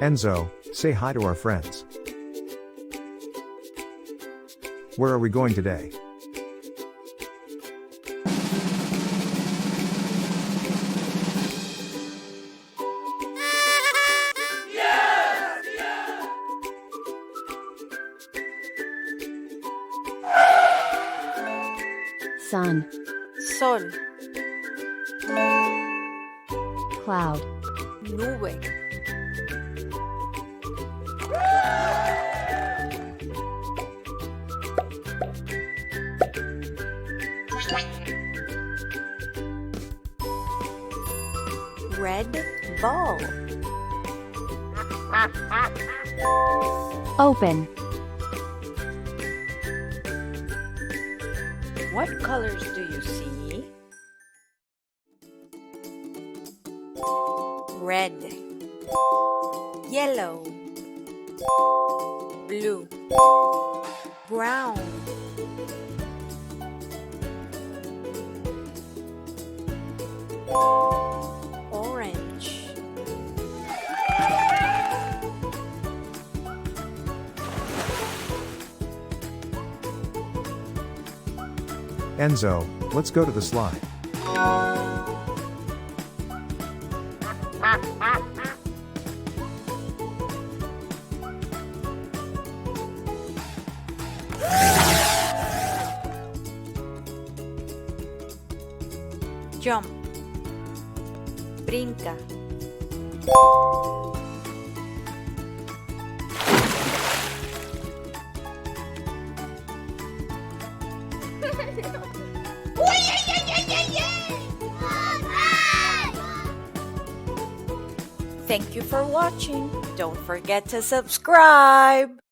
Enzo, say hi to our friends. Where are we going today? Sun, Sol, cloud, nube, red ball, open, what colors do you see? Red, yellow, blue, brown, orange, Enzo, let's go to the slide. jump, brinca, Thank you for watching. Don't forget to subscribe.